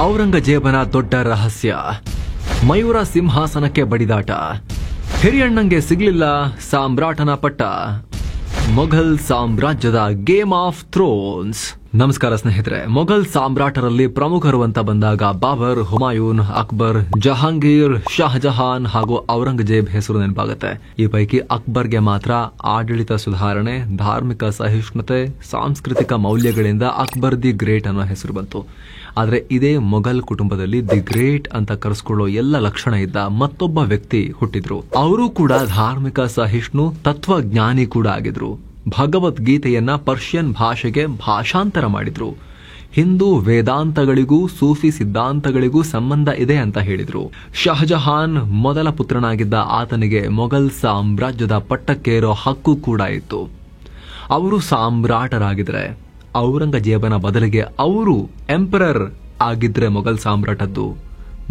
ಔರಂಗಜೇಬನ ದೊಡ್ಡ ರಹಸ್ಯ, ಮಯೂರ ಸಿಂಹಾಸನಕ್ಕೆ ಬಡಿದಾಟ, ಹಿರಿಯಣ್ಣಂಗೆ ಸಿಗ್ಲಿಲ್ಲ ಸಾಮ್ರಾಟನ ಪಟ್ಟ, ಮೊಘಲ್ ಸಾಮ್ರಾಜ್ಯದ ಗೇಮ್ ಆಫ್ ಥ್ರೋನ್ಸ್. ನಮಸ್ಕಾರ ಸ್ನೇಹಿತರೆ. ಮೊಘಲ್ ಸಾಮ್ರಾಟರಲ್ಲಿ ಪ್ರಮುಖರು ಅಂತ ಬಂದಾಗ ಬಾಬರ್, ಹುಮಾಯೂನ್, ಅಕ್ಬರ್, ಜಹಾಂಗೀರ್, ಶಹಜಹಾನ್ ಹಾಗೂ ಔರಂಗಜೇಬ್ ಹೆಸರು ನೆನಪಾಗುತ್ತೆ. ಈ ಪೈಕಿ ಅಕ್ಬರ್ಗೆ ಮಾತ್ರ ಆಡಳಿತ ಸುಧಾರಣೆ, ಧಾರ್ಮಿಕ ಸಹಿಷ್ಣುತೆ, ಸಾಂಸ್ಕೃತಿಕ ಮೌಲ್ಯಗಳಿಂದ ಅಕ್ಬರ್ ದಿ ಗ್ರೇಟ್ ಅನ್ನೋ ಹೆಸರು ಬಂತು. ಆದ್ರೆ ಇದೇ ಮೊಘಲ್ ಕುಟುಂಬದಲ್ಲಿ ದಿ ಗ್ರೇಟ್ ಅಂತ ಕರೆಸ್ಕೊಳ್ಳೋ ಎಲ್ಲ ಲಕ್ಷಣ ಇದ್ದ ಮತ್ತೊಬ್ಬ ವ್ಯಕ್ತಿ ಹುಟ್ಟಿದ್ರು. ಅವರು ಕೂಡ ಧಾರ್ಮಿಕ ಸಹಿಷ್ಣು, ತತ್ವಜ್ಞಾನಿ ಕೂಡ ಆಗಿದ್ರು. ಭಗವದ್ಗೀತೆಯನ್ನ ಪರ್ಷಿಯನ್ ಭಾಷೆಗೆ ಭಾಷಾಂತರ ಮಾಡಿದ್ರು. ಹಿಂದೂ ವೇದಾಂತಗಳಿಗೂ ಸೂಫಿ ಸಿದ್ಧಾಂತಗಳಿಗೂ ಸಂಬಂಧ ಇದೆ ಅಂತ ಹೇಳಿದ್ರು. ಶಹಜಹಾನ್ ಮೊದಲ ಪುತ್ರನಾಗಿದ್ದ ಆತನಿಗೆ ಮೊಘಲ್ ಸಾಮ್ರಾಜ್ಯದ ಪಟ್ಟಕ್ಕೇರೋ ಹಕ್ಕು ಕೂಡ ಇತ್ತು. ಅವರು ಸಾಮ್ರಾಟರಾಗಿದ್ರೆ ಔರಂಗಜೇಬನ ಬದಲಿಗೆ ಅವರು ಎಂಪರರ್ ಆಗಿದ್ರೆ ಮೊಘಲ್ ಸಾಮ್ರಾಟದ್ದು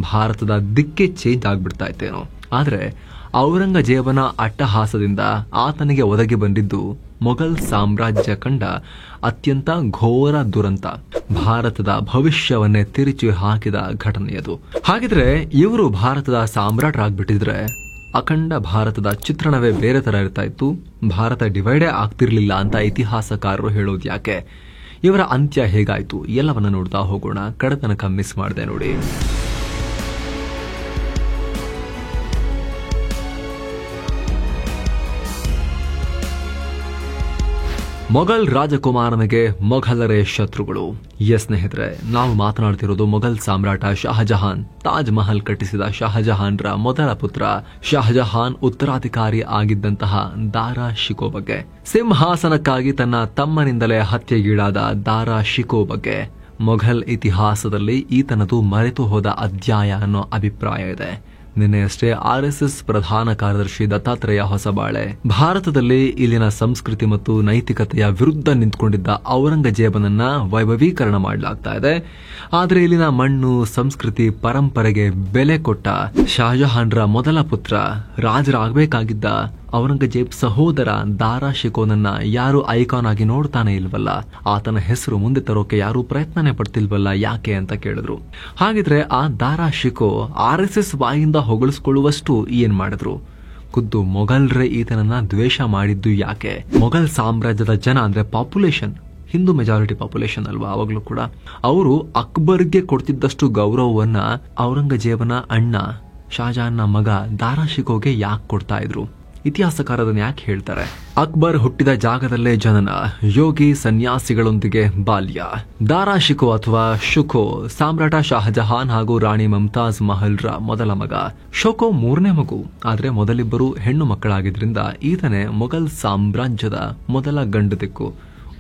ಭಾರತದ ದಿಕ್ಕೇ ಚೇಂಜ್ ಆಗ್ಬಿಡ್ತಾ ಇತ್ತೇನೋ. ಆದ್ರೆ ಔರಂಗಜೇಬನ ಅಟ್ಟಹಾಸದಿಂದ ಆತನಿಗೆ ಒದಗಿ ಬಂದಿದ್ದು ಮೊಘಲ್ ಸಾಮ್ರಾಜ್ಯ ಕಂಡ ಅತ್ಯಂತ ಘೋರ ದುರಂತ, ಭಾರತದ ಭವಿಷ್ಯವನ್ನೇ ತಿರುಚಿ ಹಾಕಿದ ಘಟನೆಯದು. ಹಾಗಿದ್ರೆ ಇವರು ಭಾರತದ ಸಾಮ್ರಾಟರಾಗ್ಬಿಟ್ಟಿದ್ರೆ ಅಖಂಡ ಭಾರತದ ಚಿತ್ರಣವೇ ಬೇರೆ ತರ ಇರ್ತಾ ಇತ್ತು, ಭಾರತ ಡಿವೈಡೇ ಆಗ್ತಿರ್ಲಿಲ್ಲ ಅಂತ ಇತಿಹಾಸಕಾರರು ಹೇಳೋದು ಯಾಕೆ? ಇವರ ಅಂತ್ಯ ಹೇಗಾಯ್ತು ಎಲ್ಲವನ್ನ ನೋಡ್ತಾ ಹೋಗೋಣ. ಕಡತನಕ ಮಿಸ್ ಮಾಡಿದೆ ನೋಡಿ. ಮೊಘಲ್ ರಾಜಕುಮಾರನಿಗೆ ಮೊಘಲರೇ ಶತ್ರುಗಳು. ಎಸ್ ಸ್ನೇಹಿತರೆ, ನಾವು ಮಾತನಾಡ್ತಿರೋದು ಮೊಘಲ್ ಸಾಮ್ರಾಟ ಶಹಜಹಾನ್, ತಾಜ್ ಮಹಲ್ ಕಟ್ಟಿಸಿದ ಶಹಜಹಾನ್ರ ಮೊದಲ ಪುತ್ರ. ಶಹಜಹಾನ್ ಉತ್ತರಾಧಿಕಾರಿ ಆಗಿದ್ದಂತಹ ದಾರಾ ಶಿಕೋ ಬಗ್ಗೆ, ಸಿಂಹಾಸನಕ್ಕಾಗಿ ತನ್ನ ತಮ್ಮನಿಂದಲೇ ಹತ್ಯೆಗೀಡಾದ ದಾರಾ ಶಿಕೋ ಬಗ್ಗೆ ಮೊಘಲ್ ಇತಿಹಾಸದಲ್ಲಿ ಈತನದು ಮರೆತು ಹೋದ ಅಧ್ಯಾಯ ಅನ್ನೋ ಅಭಿಪ್ರಾಯ ಇದೆ. ನಿನ್ನೆಯಷ್ಟೇ RSS ಪ್ರಧಾನ ಕಾರ್ಯದರ್ಶಿ ದತ್ತಾತ್ರೇಯ ಹೊಸಬಾಳೆ ಭಾರತದಲ್ಲಿ ಇಲ್ಲಿನ ಸಂಸ್ಕೃತಿ ಮತ್ತು ನೈತಿಕತೆಯ ವಿರುದ್ಧ ನಿಂತ್ಕೊಂಡಿದ್ದ ಔರಂಗಜೇಬನನ್ನ ವೈಭವೀಕರಣ ಮಾಡಲಾಗ್ತಾ ಇದೆ. ಆದ್ರೆ ಇಲ್ಲಿನ ಮಣ್ಣು, ಸಂಸ್ಕೃತಿ, ಪರಂಪರೆಗೆ ಬೆಲೆ ಕೊಟ್ಟ ಶಹಜಹಾನ್ರ ಮೊದಲ ಪುತ್ರ, ರಾಜರಾಗಬೇಕಾಗಿದ್ದ ಔರಂಗಜೇಬ್ ಸಹೋದರ ದಾರಾ ಶಿಕೋನನ್ನ ಯಾರು ಐಕಾನ್ ಆಗಿ ನೋಡ್ತಾನೆ ಇಲ್ವಲ್ಲ, ಆತನ ಹೆಸರು ಮುಂದೆ ತರೋಕೆ ಯಾರು ಪ್ರಯತ್ನನೇ ಪಡ್ತಿಲ್ವಲ್ಲ, ಯಾಕೆ ಅಂತ ಕೇಳಿದ್ರು. ಹಾಗಿದ್ರೆ ಆ ದಾರಾ ಶಿಕೋ RSS ಬಾಯಿಂದ ಹೊಗಳಿಸ್ಕೊಳ್ಳುವಷ್ಟು ಏನ್ ಮಾಡಿದ್ರು? ಖುದ್ದು ಮೊಘಲ್ರೇ ಈತನನ್ನ ದ್ವೇಷ ಮಾಡಿದ್ದು ಯಾಕೆ? ಮೊಘಲ್ ಸಾಮ್ರಾಜ್ಯದ ಜನ ಅಂದ್ರೆ ಪಾಪ್ಯುಲೇಷನ್, ಹಿಂದೂ ಮೆಜಾರಿಟಿ ಪಾಪ್ಯುಲೇಷನ್ ಅಲ್ವಾ ಅವಾಗ್ಲೂ ಕೂಡ. ಅವರು ಅಕ್ಬರ್ಗೆ ಕೊಡ್ತಿದ್ದಷ್ಟು ಗೌರವವನ್ನ ಔರಂಗಜೇಬನ ಅಣ್ಣ ಶಹಜಹಾನ್ನ ಮಗ ದಾರಾ ಶಿಕೋಗೆ ಯಾಕೆ ಕೊಡ್ತಾ ಇದ್ರು? ಇತಿಹಾಸಕಾರರನ್ನು ಯಾಕೆ ಹೇಳ್ತಾರೆ? ಅಕ್ಬರ್ ಹುಟ್ಟಿದ ಜಾಗದಲ್ಲೇ ಜನನ, ಯೋಗಿ ಸನ್ಯಾಸಿಗಳೊಂದಿಗೆ ಬಾಲ್ಯ. ದಾರಾ ಶಿಕೋ ಅಥವಾ ಶುಕೋ ಸಾಮ್ರಾಟ ಶಹಜಹಾನ್ ಹಾಗೂ ರಾಣಿ ಮುಮ್ತಾಜ್ ಮಹಲ್ರ ಮೊದಲ ಮಗ. ಶೋಕೋ ಮೂರನೇ ಮಗು. ಆದ್ರೆ ಮೊದಲಿಬ್ಬರು ಹೆಣ್ಣು ಮಕ್ಕಳಾಗಿದ್ರಿಂದ ಈತನೇ ಮೊಘಲ್ ಸಾಮ್ರಾಜ್ಯದ ಮೊದಲ ಗಂಡು ದಿಕ್ಕು,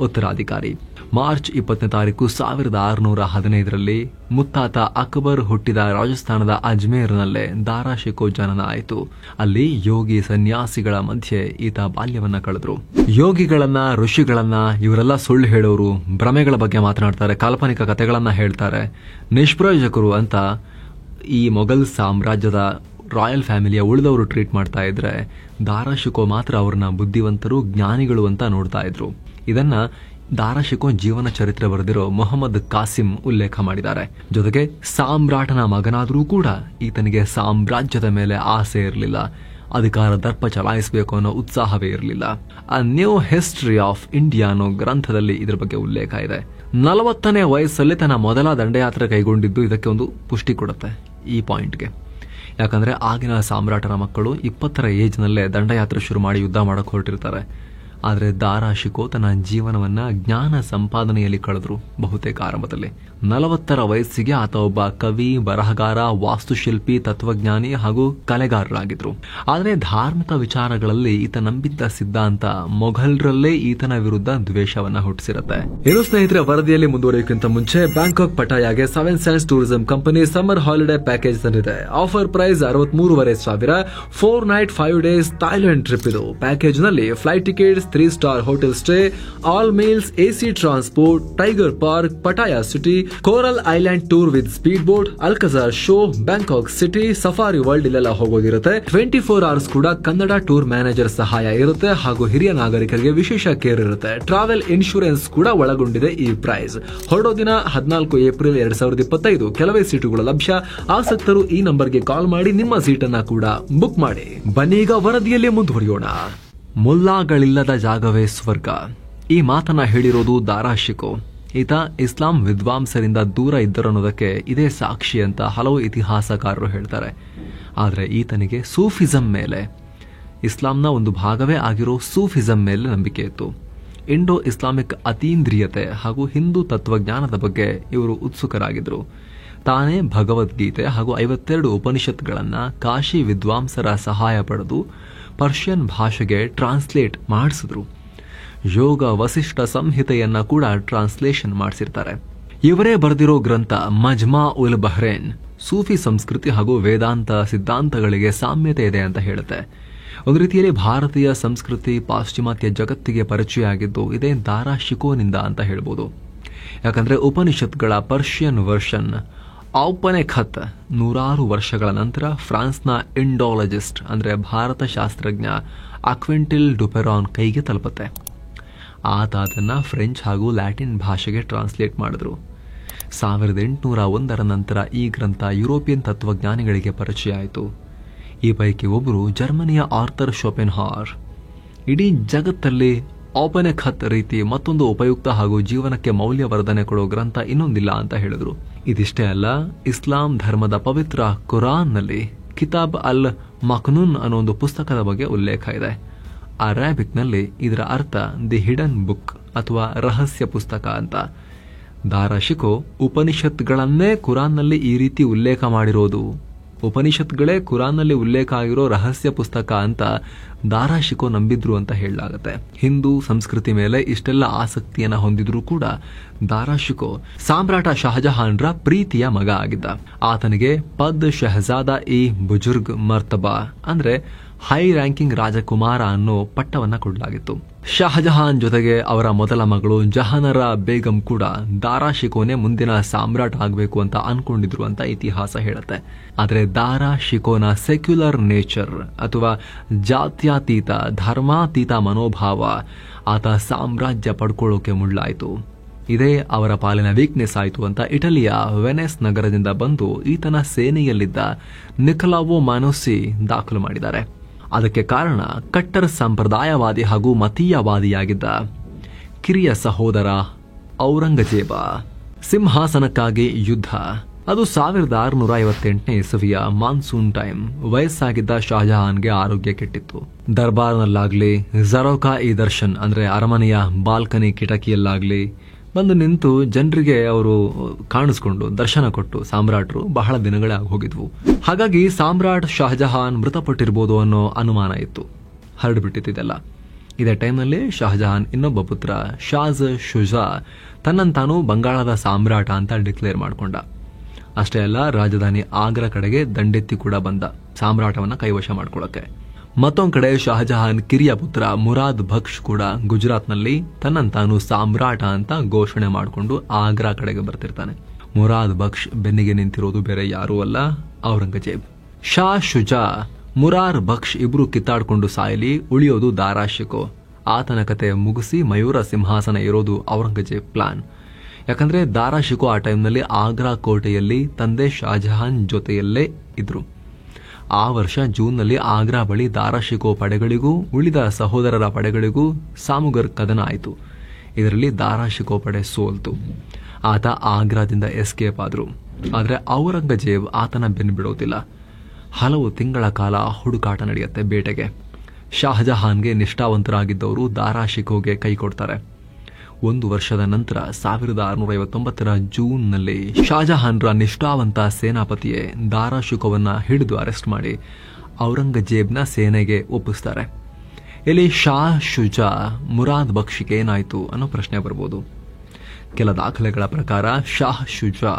ಉತ್ತರಾಧಿಕಾರಿ. ಮಾರ್ಚ್ 20ನೇ ತಾರೀಕು 1615ರಲ್ಲಿ ಮುತ್ತಾತ ಅಕ್ಬರ್ ಹುಟ್ಟಿದ ರಾಜಸ್ಥಾನದ ಅಜ್ಮೇರ್ನಲ್ಲೇ ದಾರಾ ಶಿಕೋ ಜನನ ಆಯಿತು. ಅಲ್ಲಿ ಯೋಗಿ ಸನ್ಯಾಸಿಗಳ ಮಧ್ಯೆ ಈತ ಬಾಲ್ಯವನ್ನ ಕಳೆದ್ರು. ಯೋಗಿಗಳನ್ನ, ಋಷಿಗಳನ್ನ ಇವರೆಲ್ಲ ಸುಳ್ಳು ಹೇಳೋರು, ಭ್ರಮೆಗಳ ಬಗ್ಗೆ ಮಾತನಾಡ್ತಾರೆ, ಕಾಲ್ಪನಿಕ ಕಥೆಗಳನ್ನ ಹೇಳ್ತಾರೆ, ನಿಷ್ಪ್ರಯೋಜಕರು ಅಂತ ಈ ಮೊಘಲ್ ಸಾಮ್ರಾಜ್ಯದ ರಾಯಲ್ ಫ್ಯಾಮಿಲಿಯ ಉಳಿದವರು ಟ್ರೀಟ್ ಮಾಡ್ತಾ ಇದ್ರೆ ದಾರಾ ಶಿಕೋ ಮಾತ್ರ ಅವ್ರನ್ನ ಬುದ್ಧಿವಂತರು, ಜ್ಞಾನಿಗಳು ಅಂತ ನೋಡ್ತಾ ಇದ್ರು. ಇದನ್ನ ದಾರಾ ಶಿಕೋ ಜೀವನ ಚರಿತ್ರೆ ಬರೆದಿರೋ ಮೊಹಮ್ಮದ್ ಕಾಸಿಂ ಉಲ್ಲೇಖ ಮಾಡಿದ್ದಾರೆ. ಜೊತೆಗೆ ಸಾಮ್ರಾಟನ ಮಗನಾದರೂ ಕೂಡ ಈತನಿಗೆ ಸಾಮ್ರಾಜ್ಯದ ಮೇಲೆ ಆಸೆ ಇರಲಿಲ್ಲ, ಅಧಿಕಾರ ದರ್ಪ ಚಲಾಯಿಸಬೇಕು ಅನ್ನೋ ಉತ್ಸಾಹವೇ ಇರಲಿಲ್ಲ. A new history of India ಅನ್ನೋ ಗ್ರಂಥದಲ್ಲಿ ಇದರ ಬಗ್ಗೆ ಉಲ್ಲೇಖ ಇದೆ. 40ನೇ ವಯಸ್ಸಲ್ಲಿ ತನ್ನ ಮೊದಲ ದಂಡಯಾತ್ರೆ ಕೈಗೊಂಡಿದ್ದು ಇದಕ್ಕೆ ಒಂದು ಪುಷ್ಟಿ ಕೊಡುತ್ತೆ ಈ ಪಾಯಿಂಟ್ಗೆ. ಯಾಕಂದ್ರೆ ಆಗಿನ ಸಾಮ್ರಾಟರ ಮಕ್ಕಳು 20ರ ಏಜ್ನಲ್ಲೇ ದಂಡಯಾತ್ರೆ ಶುರು ಮಾಡಿ ಯುದ್ಧ ಮಾಡಕ್ ಹೊರಟಿರ್ತಾರೆ. ಆದರೆ ದಾರಾ ಶಿಕೋ ತನ್ನ ಜೀವನವನ್ನ ಜ್ಞಾನ ಸಂಪಾದನೆಯಲ್ಲಿ ಕಳೆದ್ರು. ಬಹುತೇಕ ಆರಂಭದಲ್ಲಿ 40ರ ವಯಸ್ಸಿಗೆ ಆತ ಒಬ್ಬ ಕವಿ, ಬರಹಗಾರ, ವಾಸ್ತುಶಿಲ್ಪಿ, ತತ್ವಜ್ಞಾನಿ ಹಾಗೂ ಕಲೆಗಾರರಾಗಿದ್ರು. ಆದರೆ ಧಾರ್ಮಿಕ ವಿಚಾರಗಳಲ್ಲಿ ಈತ ನಂಬಿದ್ದ ಸಿದ್ಧಾಂತ ಮೊಘಲ್ರಲ್ಲೇ ಈತನ ವಿರುದ್ಧ ದ್ವೇಷವನ್ನ ಹುಟ್ಟಿಸಿರುತ್ತೆ. ಇನ್ನು ಸ್ನೇಹಿತರೆ, ವರದಿಯಲ್ಲಿ ಮುಂದುವರಿಯೋಕ್ಕಿಂತ ಮುಂಚೆ ಬ್ಯಾಂಕಾಕ್ ಪಟಾಯಾಗೆ 7 sense tourism company summer holiday package ತಂದಿದೆ. Offer price 63,500, 4 night 5 days Thailand trip. ಇದು ಪ್ಯಾಕೇಜ್ ನಲ್ಲಿ flight tickets, 3-star hotel stay, all meals, AC transport, Tiger Park, Pattaya City, Coral Island tour with speedboat, Alcazar show, Bangkok City, Safari World ಇಲ್ಲೆಲ್ಲ ಹೋಗೋದಿರುತ್ತೆ. 24 hours ಕೂಡ Kannada tour manager ಸಹಾಯ ಇರುತ್ತೆ ಹಾಗೂ ಹಿರಿಯ ನಾಗರಿಕರಿಗೆ ವಿಶೇಷ ಕೇರ್ ಇರುತ್ತೆ. ಟ್ರಾವೆಲ್ ಇನ್ಶೂರೆನ್ಸ್ ಕೂಡ ಒಳಗೊಂಡಿದೆ ಈ ಪ್ರೈಸ್. ಹೊರಡೋ ದಿನ 14 ಏಪ್ರಿಲ್ 2025. ಕೆಲವೇ ಸೀಟುಗಳು ಲಭ್ಯ. ಆಸಕ್ತರು ಈ ನಂಬರ್ಗೆ ಕಾಲ್ ಮಾಡಿ ನಿಮ್ಮ ಸೀಟನ್ನ ಕೂಡ ಬುಕ್ ಮಾಡಿ. ಬನ್ನೀಗ ವರದಿಯಲ್ಲಿ ಮುಂದುವರಿಯೋಣ. ಮುಲ್ಲಾಗಳಿಲ್ಲದ ಜಾಗವೇ ಸ್ವರ್ಗ. ಈ ಮಾತನ್ನ ಹೇಳಿರೋದು ದಾರಾ ಶಿಕೋ. ಈತ ಇಸ್ಲಾಂ ವಿದ್ವಾಂಸರಿಂದ ದೂರ ಇದ್ದರನ್ನೋದಕ್ಕೆ ಇದೇ ಸಾಕ್ಷಿ ಅಂತ ಹಲವು ಇತಿಹಾಸಕಾರರು ಹೇಳ್ತಾರೆ. ಆದರೆ ಈತನಿಗೆ ಸೂಫಿಸಂ ಮೇಲೆ, ಇಸ್ಲಾಂನ ಒಂದು ಭಾಗವೇ ಆಗಿರೋ ಸೂಫಿಸಂ ಮೇಲೆ ನಂಬಿಕೆ ಇತ್ತು. ಇಂಡೋ ಇಸ್ಲಾಮಿಕ್ ಅತೀಂದ್ರಿಯತೆ ಹಾಗೂ ಹಿಂದೂ ತತ್ವಜ್ಞಾನದ ಬಗ್ಗೆ ಇವರು ಉತ್ಸುಕರಾಗಿದ್ದರು. ತಾನೇ ಭಗವದ್ಗೀತೆ ಹಾಗೂ 52 ಉಪನಿಷತ್ಗಳನ್ನ ಕಾಶಿ ವಿದ್ವಾಂಸರ ಸಹಾಯ ಪಡೆದು ಪರ್ಷಿಯನ್ ಭಾಷೆಗೆ ಟ್ರಾನ್ಸ್ಲೇಟ್ ಮಾಡಿಸಿದ್ರು. ಯೋಗ ವಸಿಷ್ಠ ಸಂಹಿತೆಯನ್ನ ಕೂಡ ಟ್ರಾನ್ಸ್ಲೇಷನ್ ಮಾಡಿಸಿರ್ತಾರೆ. ಇವರೇ ಬರೆದಿರೋ ಗ್ರಂಥ ಮಜ್ಮಾ ಉಲ್ ಬಹ್ರೇನ್ ಸೂಫಿ ಸಂಸ್ಕೃತಿ ಹಾಗೂ ವೇದಾಂತ ಸಿದ್ಧಾಂತಗಳಿಗೆ ಸಾಮ್ಯತೆ ಇದೆ ಅಂತ ಹೇಳುತ್ತೆ. ಒಂದು ರೀತಿಯಲ್ಲಿ ಭಾರತೀಯ ಸಂಸ್ಕೃತಿ ಪಾಶ್ಚಿಮಾತ್ಯ ಜಗತ್ತಿಗೆ ಪರಿಚಯ ಆಗಿದ್ದು ಇದೇ ದಾರಾ ಶಿಕೋನಿಂದ ಅಂತ ಹೇಳ್ಬೋದು. ಯಾಕಂದ್ರೆ ಉಪನಿಷತ್ಗಳ ಪರ್ಷಿಯನ್ ವರ್ಷನ್ ಔಪನೆ ಖತ್ 100 ವರ್ಷಗಳ ನಂತರ ಫ್ರಾನ್ಸ್ನ ಇಂಡಾಲಜಿಸ್ಟ್ ಅಂದ್ರೆ ಭಾರತ ಶಾಸ್ತ್ರಜ್ಞ ಅಕ್ವಿಂಟಿಲ್ ಡುಪೆರಾನ್ ಕೈಗೆ ತಲುಪುತ್ತೆ. ಆತ ಅದನ್ನ ಫ್ರೆಂಚ್ ಹಾಗೂ ಲ್ಯಾಟಿನ್ ಭಾಷೆಗೆ ಟ್ರಾನ್ಸ್ಲೇಟ್ ಮಾಡಿದ್ರು. 1801 ನಂತರ ಈ ಗ್ರಂಥ ಯುರೋಪಿಯನ್ ತತ್ವಜ್ಞಾನಿಗಳಿಗೆ ಪರಿಚಯ ಆಯಿತು. ಈ ಪೈಕಿ ಒಬ್ಬರು ಜರ್ಮನಿಯ ಆರ್ಥರ್ ಶೋಪೆನ್ಹಾರ್. ಇಡೀ ಜಗತ್ತಲ್ಲಿ ಔಪನೆ ಖತ್ ರೀತಿ ಮತ್ತೊಂದು ಉಪಯುಕ್ತ ಹಾಗೂ ಜೀವನಕ್ಕೆ ಮೌಲ್ಯವರ್ಧನೆ ಕೊಡೋ ಗ್ರಂಥ ಇನ್ನೊಂದಿಲ್ಲ ಅಂತ ಹೇಳಿದ್ರು. ಇದಿಷ್ಟೇ ಅಲ್ಲ, ಇಸ್ಲಾಂ ಧರ್ಮದ ಪವಿತ್ರ ಕುರಾನ್ನಲ್ಲಿ ಕಿತಾಬ್ ಅಲ್ ಮಕ್ನೂನ್ ಅನ್ನೋ ಒಂದು ಪುಸ್ತಕದ ಬಗ್ಗೆ ಉಲ್ಲೇಖ ಇದೆ. ಅರಾಬಿಕ್ನಲ್ಲಿ ಇದರ ಅರ್ಥ ದಿ ಹಿಡನ್ ಬುಕ್ ಅಥವಾ ರಹಸ್ಯ ಪುಸ್ತಕ ಅಂತ. ದಾರಾ ಶಿಕೋ ಉಪನಿಷತ್ಗಳನ್ನೇ ಕುರಾನ್ನಲ್ಲಿ ಈ ರೀತಿ ಉಲ್ಲೇಖ ಮಾಡಿರೋದು, ಉಪನಿಷತ್ಗಳೇ ಕುರಾನ್ನಲ್ಲಿ ಉಲ್ಲೇಖ ಆಗಿರೋ ರಹಸ್ಯ ಪುಸ್ತಕ ಅಂತ ದಾರಾ ಶಿಕೋ ನಂಬಿದ್ರು ಅಂತ ಹೇಳಲಾಗುತ್ತೆ. ಹಿಂದೂ ಸಂಸ್ಕೃತಿ ಮೇಲೆ ಇಷ್ಟೆಲ್ಲ ಆಸಕ್ತಿಯನ್ನ ಹೊಂದಿದ್ರೂ ಕೂಡ ದಾರಾ ಶಿಕೋ ಸಾಮ್ರಾಟ ಶಹಜಹಾನ್ರ ಪ್ರೀತಿಯ ಮಗ ಆಗಿದ್ದ. ಆತನಿಗೆ ಪದ್ ಶಹಜಾದ ಇ ಬುಜುರ್ಗ್ ಮರ್ತಬಾ ಅಂದ್ರೆ ಹೈ ರ್ಯಾಂಕಿಂಗ್ ರಾಜಕುಮಾರ ಅನ್ನೋ ಪಟ್ಟವನ್ನ ಕೊಡಲಾಗಿತ್ತು. ಶಹಜಹಾನ್ ಜೊತೆಗೆ ಅವರ ಮೊದಲ ಮಗಳು ಜಹಾನರ ಬೇಗಂ ಕೂಡ ದಾರಾ ಶಿಕೋನೆ ಮುಂದಿನ ಸಾಮ್ರಾಟ್ ಆಗಬೇಕು ಅಂತ ಅನ್ಕೊಂಡಿದ್ರು ಅಂತ ಇತಿಹಾಸ ಹೇಳುತ್ತೆ. ಆದರೆ ದಾರಾ ಶಿಕೋನ ಸೆಕ್ಯುಲರ್ ನೇಚರ್ ಅಥವಾ ಜಾತ್ಯತೀತ ಧರ್ಮಾತೀತ ಮನೋಭಾವ ಆತ ಸಾಮ್ರಾಜ್ಯ ಪಡ್ಕೊಳ್ಳೋಕೆ ಮುಳ್ಳಾಯಿತು. ಇದೇ ಅವರ ಪಾಲಿನ ವೀಕ್ನೆಸ್ ಆಯಿತು ಅಂತ ಇಟಲಿಯ ವೆನೆಸ್ ನಗರದಿಂದ ಬಂದು ಈತನ ಸೇನೆಯಲ್ಲಿದ್ದ ನಿಕೊಲಾವೋ ಮಾನೋಸಿ ದಾಖಲು ಮಾಡಿದ್ದಾರೆ. ಅದಕ್ಕೆ ಕಾರಣ ಕಟ್ಟರ್ ಸಂಪ್ರದಾಯವಾದಿ ಹಾಗೂ ಮತೀಯವಾದಿಯಾಗಿದ್ದ ಕಿರಿಯ ಸಹೋದರ ಔರಂಗಜೇಬ. ಸಿಂಹಾಸನಕ್ಕಾಗಿ ಯುದ್ಧ. ಅದು 1658 ಇಸವಿಯ ಮಾನ್ಸೂನ್ ಟೈಮ್. ವಯಸ್ಸಾಗಿದ್ದ ಶಹಜಹಾನ್ಗೆ ಆರೋಗ್ಯ ಕೆಟ್ಟಿತ್ತು. ದರ್ಬಾರ್ನಲ್ಲಾಗ್ಲಿ, ಜರೋಕಾ ಇ ದರ್ಶನ್ ಅಂದ್ರೆ ಅರಮನೆಯ ಬಾಲ್ಕನಿ ಕಿಟಕಿಯಲ್ಲಾಗ್ಲಿ ಬಂದು ನಿಂತು ಜನರಿಗೆ ಅವರು ಕಾಣಿಸ್ಕೊಂಡು ದರ್ಶನ ಕೊಟ್ಟು ಸಾಮ್ರಾಟರು ಬಹಳ ದಿನಗಳೇ ಆಗೋಗಿದ್ವು. ಹಾಗಾಗಿ ಸಾಮ್ರಾಟ್ ಶಹಜಹಾನ್ ಮೃತಪಟ್ಟಿರ್ಬೋದು ಅನ್ನೋ ಅನುಮಾನ ಇತ್ತು, ಹರಡ್ಬಿಟ್ಟಿದ್ದೆಲ್ಲ. ಇದೇ ಟೈಮ್ನಲ್ಲಿ ಶಹಜಹಾನ್ ಇನ್ನೊಬ್ಬ ಪುತ್ರ ಶಾಜ್ ಶುಜಾ ತನ್ನಂತಾನು ಬಂಗಾಳದ ಸಾಮ್ರಾಟ ಅಂತ ಡಿಕ್ಲೇರ್ ಮಾಡ್ಕೊಂಡ. ಅಷ್ಟೇ ಅಲ್ಲ, ರಾಜಧಾನಿ ಆಗ್ರಾ ಕಡೆಗೆ ದಂಡೆತ್ತಿ ಕೂಡ ಬಂದ ಸಾಮ್ರಾಟವನ್ನ ಕೈವಶ ಮಾಡ್ಕೊಳ್ಳಕ್ಕೆ. ಮತ್ತೊಂದ್ ಕಡೆ ಶಹಜಹಾನ್ ಕಿರಿಯ ಪುತ್ರ ಮುರಾದ್ ಬಕ್ಷ್ ಕೂಡ ಗುಜರಾತ್ನಲ್ಲಿ ತನ್ನಂತಾನು ಸಾಮ್ರಾಟ ಅಂತ ಘೋಷಣೆ ಮಾಡಿಕೊಂಡು ಆಗ್ರಾ ಕಡೆಗೆ ಬರ್ತಿರ್ತಾನೆ. ಮುರಾದ್ ಬಕ್ಷ್ ಬೆನ್ನಿಗೆ ನಿಂತಿರೋದು ಬೇರೆ ಯಾರೂ ಅಲ್ಲ, ಔರಂಗಜೇಬ್. ಶಾ ಶುಜಾ, ಮುರಾರ್ ಬಕ್ಷ್ ಇಬ್ರು ಕಿತ್ತಾಡ್ಕೊಂಡು ಸಾಯಲಿ, ಉಳಿಯೋದು ದಾರಾ ಶಿಕೋ. ಆತನ ಕತೆ ಮುಗಿಸಿ ಮಯೂರ ಸಿಂಹಾಸನ ಇರೋದು ಔರಂಗಜೇಬ್ ಪ್ಲಾನ್. ಯಾಕಂದ್ರೆ ದಾರಾ ಶಿಕೋ ಆ ಟೈಮ್ನಲ್ಲಿ ಆಗ್ರಾ ಕೋಟೆಯಲ್ಲಿ ತಂದೆ ಶಹಜಹಾನ್ ಜೊತೆಯಲ್ಲೇ ಇದ್ರು. ಆ ವರ್ಷ ಜೂನ್ನಲ್ಲಿ ಆಗ್ರಾ ಬಳಿ ದಾರಾ ಶಿಕೋ ಪಡೆಗಳಿಗೂ ಉಳಿದ ಸಹೋದರರ ಪಡೆಗಳಿಗೂ ಸಾಮುಗರ್ ಕದನ ಆಯಿತು. ಇದರಲ್ಲಿ ದಾರಾ ಶಿಕೋ ಪಡೆ ಸೋಲ್ತು. ಆತ ಆಗ್ರಾದಿಂದ ಎಸ್ಕೇಪ್ ಆದ್ರು. ಆದರೆ ಔರಂಗಜೇಬ್ ಆತನ ಬೆನ್ನು ಬಿಡೋದಿಲ್ಲ. ಹಲವು ತಿಂಗಳ ಕಾಲ ಹುಡುಕಾಟ ನಡೆಯುತ್ತೆ ಬೇಟೆಗೆ. ಶಹಜಹಾನ್ಗೆ ನಿಷ್ಠಾವಂತರಾಗಿದ್ದವರು ದಾರಾ ಶಿಕೋಗೆ ಕೈ ಕೊಡ್ತಾರೆ. 1 ವರ್ಷದ ನಂತರ 1659 ಜೂನ್ನಲ್ಲಿ ಶಹಜಹಾನ್ರ ನಿಷ್ಠಾವಂತ ಸೇನಾಪತಿಯೇ ದಾರಾ ಶಿಕೋವನ್ನ ಹಿಡಿದು ಅರೆಸ್ಟ್ ಮಾಡಿ ಔರಂಗಜೇಬ್ನ ಸೇನೆಗೆ ಒಪ್ಪಿಸ್ತಾರೆ. ಇಲ್ಲಿ ಶಾ ಶುಜಾ ಮುರಾದ್ ಬಕ್ಷಿಗೆ ಏನಾಯ್ತು ಅನ್ನೋ ಪ್ರಶ್ನೆ ಬರ್ಬೋದು. ಕೆಲ ದಾಖಲೆಗಳ ಪ್ರಕಾರ ಶಾ ಶುಜಾ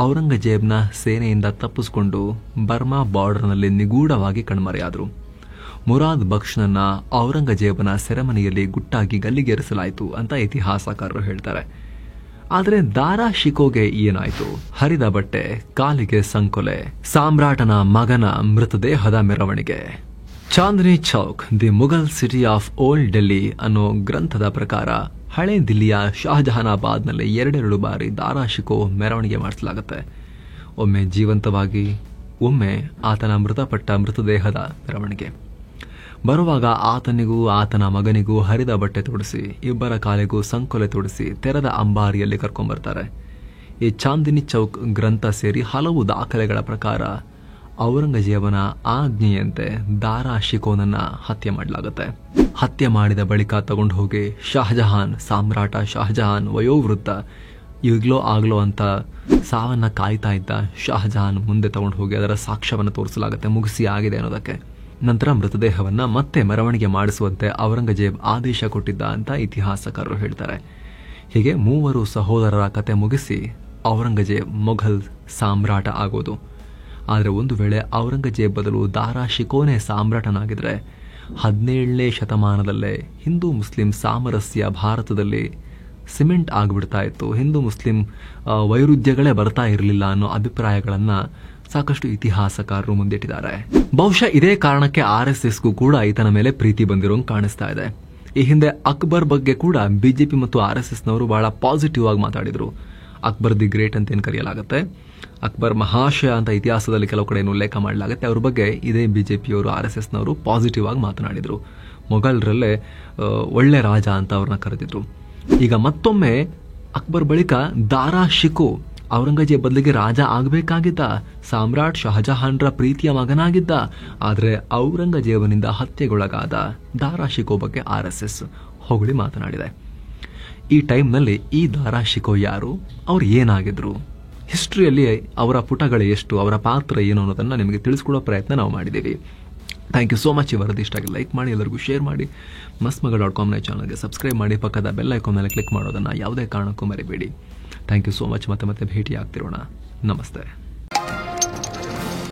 ಔರಂಗಜೇಬ್ನ ಸೇನೆಯಿಂದ ತಪ್ಪಿಸಿಕೊಂಡು ಬರ್ಮಾ ಬಾರ್ಡರ್ನಲ್ಲಿ ನಿಗೂಢವಾಗಿ ಕಣ್ಮರೆಯಾದರು. ಮುರಾದ್ ಬಕ್ಷನನ್ನ ಔರಂಗಜೇಬನ ಸೆರೆಮನೆಯಲ್ಲಿ ಗುಟ್ಟಾಗಿ ಗಲ್ಲಿಗೇರಿಸಲಾಯಿತು ಅಂತ ಇತಿಹಾಸಕಾರರು ಹೇಳ್ತಾರೆ. ಆದರೆ ದಾರಾ ಶಿಕೋಗೆ ಏನಾಯ್ತು? ಹರಿದ ಬಟ್ಟೆ, ಕಾಲಿಗೆ ಸಂಕೊಲೆ, ಸಾಮ್ರಾಟನ ಮಗನ ಮೃತದೇಹದ ಮೆರವಣಿಗೆ. Chandni Chowk, the Mughal city of old Delhi ಅನ್ನೋ ಗ್ರಂಥದ ಪ್ರಕಾರ ಹಳೆ ದಿಲ್ಲಿಯ ಶಹಜಹಾನಾಬಾದ್ನಲ್ಲಿ 2 ಬಾರಿ ದಾರಾ ಶಿಕೋ ಮೆರವಣಿಗೆ ಮಾಡಿಸಲಾಗುತ್ತೆ. ಒಮ್ಮೆ ಜೀವಂತವಾಗಿ, ಒಮ್ಮೆ ಆತನ ಮೃತಪಟ್ಟ ಮೃತದೇಹದ ಮೆರವಣಿಗೆ. ಬರುವಾಗ ಆತನಿಗೂ ಆತನ ಮಗನಿಗೂ ಹರಿದ ಬಟ್ಟೆ ತೊಡಿಸಿ, ಇಬ್ಬರ ಕಾಲಿಗೂ ಸಂಕೊಲೆ ತೊಡಿಸಿ ತೆರೆದ ಅಂಬಾರಿಯಲ್ಲಿ ಕರ್ಕೊಂಡ್ಬರ್ತಾರೆ. ಈ ಚಾಂದಿನಿ ಚೌಕ್ ಗ್ರಂಥ ಸೇರಿ ಹಲವು ದಾಖಲೆಗಳ ಪ್ರಕಾರ ಔರಂಗಜೇಬನ ಆಜ್ಞೆಯಂತೆ ದಾರಾ ಶಿಕೋನನ್ನ ಹತ್ಯೆ ಮಾಡಲಾಗುತ್ತೆ. ಹತ್ಯೆ ಮಾಡಿದ ಬಳಿಕ ತಗೊಂಡು ಹೋಗಿ ಸಾಮ್ರಾಟ ಶಹಜಹಾನ್ ವಯೋವೃದ್ಧ, ಈಗ್ಲೋ ಆಗ್ಲೋ ಅಂತ ಸಾವನ್ನ ಕಾಯ್ತಾ ಇದ್ದ ಶಹಜಹಾನ್ ಮುಂದೆ ತಗೊಂಡು ಹೋಗಿ ಅದರ ಸಾಕ್ಷ್ಯವನ್ನು ತೋರಿಸಲಾಗುತ್ತೆ, ಮುಗಿಸಿ ಆಗಿದೆ ಅನ್ನೋದಕ್ಕೆ. ನಂತರ ಮೃತದೇಹವನ್ನ ಮತ್ತೆ ಮೆರವಣಿಗೆ ಮಾಡಿಸುವಂತೆ ಔರಂಗಜೇಬ್ ಆದೇಶ ಕೊಟ್ಟಿದ್ದ ಅಂತ ಇತಿಹಾಸಕಾರರು ಹೇಳ್ತಾರೆ. ಹೀಗೆ 3 ಸಹೋದರರ ಕತೆ ಮುಗಿಸಿ ಔರಂಗಜೇಬ್ ಮೊಘಲ್ ಸಾಮ್ರಾಟ ಆಗೋದು. ಆದರೆ ಒಂದು ವೇಳೆ ಔರಂಗಜೇಬ್ ಬದಲು ದಾರಾ ಶಿಕೋನೆ ಸಾಮ್ರಾಟನಾಗಿದ್ರೆ 17ನೇ ಶತಮಾನದಲ್ಲೇ ಹಿಂದೂ ಮುಸ್ಲಿಂ ಸಾಮರಸ್ಯ ಭಾರತದಲ್ಲಿ ಸಿಮೆಂಟ್ ಆಗಿಬಿಡ್ತಾ ಇತ್ತು. ಹಿಂದೂ ಮುಸ್ಲಿಂ ವೈರುಧ್ಯಗಳೇ ಬರ್ತಾ ಇರಲಿಲ್ಲ ಅನ್ನೋ ಅಭಿಪ್ರಾಯಗಳನ್ನ ಸಾಕಷ್ಟು ಇತಿಹಾಸಕಾರರು ಮುಂದಿಟ್ಟಿದ್ದಾರೆ. ಬಹುಶಃ ಇದೇ ಕಾರಣಕ್ಕೆ RSSಗೂ ಕೂಡ ಈತನ ಮೇಲೆ ಪ್ರೀತಿ ಬಂದಿರೋಂಗೆ ಕಾಣಿಸ್ತಾ ಇದೆ. ಈ ಹಿಂದೆ ಅಕ್ಬರ್ ಬಗ್ಗೆ ಕೂಡ ಬಿಜೆಪಿ ಮತ್ತು RSSನವರು ಬಹಳ ಪಾಸಿಟಿವ್ ಆಗಿ ಮಾತಾಡಿದ್ರು. ಅಕ್ಬರ್ ದಿ ಗ್ರೇಟ್ ಅಂತ ಏನು ಕರೆಯಲಾಗುತ್ತೆ, ಅಕ್ಬರ್ ಮಹಾಶಯ ಅಂತ ಇತಿಹಾಸದಲ್ಲಿ ಕೆಲವು ಕಡೆ ಉಲ್ಲೇಖ ಮಾಡಲಾಗುತ್ತೆ. ಅವ್ರ ಬಗ್ಗೆ ಇದೇ ಬಿಜೆಪಿಯವರು RSSನವರು ಪಾಸಿಟಿವ್ ಆಗಿ ಮಾತನಾಡಿದ್ರು. ಮೊಘಲರಲ್ಲೇ ಒಳ್ಳೆ ರಾಜ ಅಂತ ಅವ್ರನ್ನ ಕರೆದಿದ್ರು. ಈಗ ಮತ್ತೊಮ್ಮೆ ಅಕ್ಬರ್ ಬಳಿಕ ದಾರಾ ಶಿಕೋ ಔರಂಗಜೇಬ್ ಬದಲಿಗೆ ರಾಜ ಆಗಬೇಕಾಗಿದ್ದ, ಸಾಮ್ರಾಟ್ ಶಹಜಹಾನ್ರ ಪ್ರೀತಿಯ ಮಗನಾಗಿದ್ದ. ಆದರೆ ಔರಂಗಜೇಬನಿಂದ ಹತ್ಯೆಗೊಳಗಾದ ದಾರಾ ಶಿಕೋ ಬಗ್ಗೆ RSS ಹೊಗಳಿ ಮಾತನಾಡಿದೆ. ಈ ಟೈಮ್ನಲ್ಲಿ ಈ ದಾರಾ ಶಿಕೋ ಯಾರು, ಅವ್ರು ಏನಾಗಿದ್ರು, ಹಿಸ್ಟ್ರಿಯಲ್ಲಿ ಅವರ ಪುಟಗಳು ಎಷ್ಟು, ಅವರ ಪಾತ್ರ ಏನು ಅನ್ನೋದನ್ನ ನಿಮಗೆ ತಿಳಿಸ್ಕೊಡೋ ಪ್ರಯತ್ನ ನಾವು ಮಾಡಿದ್ದೀವಿ. Thank you so much. ಈ ವರದಿ ಇಷ್ಟ ಆಗಿ ಲೈಕ್ ಮಾಡಿ, ಎಲ್ಲರಿಗೂ ಶೇರ್ ಮಾಡಿ. mastmagga.com ಚಾನಲ್ಗೆ ಸಬ್ಸ್ಕ್ರೈಬ್ ಮಾಡಿ, ಪಕ್ಕದ ಬೆಲ್ ಐಕಾನ್ ಮೇಲೆ ಕ್ಲಿಕ್ ಮಾಡೋದನ್ನ ಯಾವುದೇ ಕಾರಣಕ್ಕೂ ಮರಿಬೇಡಿ. Thank you so much. ಮತ್ತೆ ಭೇಟಿ ಆಗ್ತಿರೋಣ. ನಮಸ್ತೆ.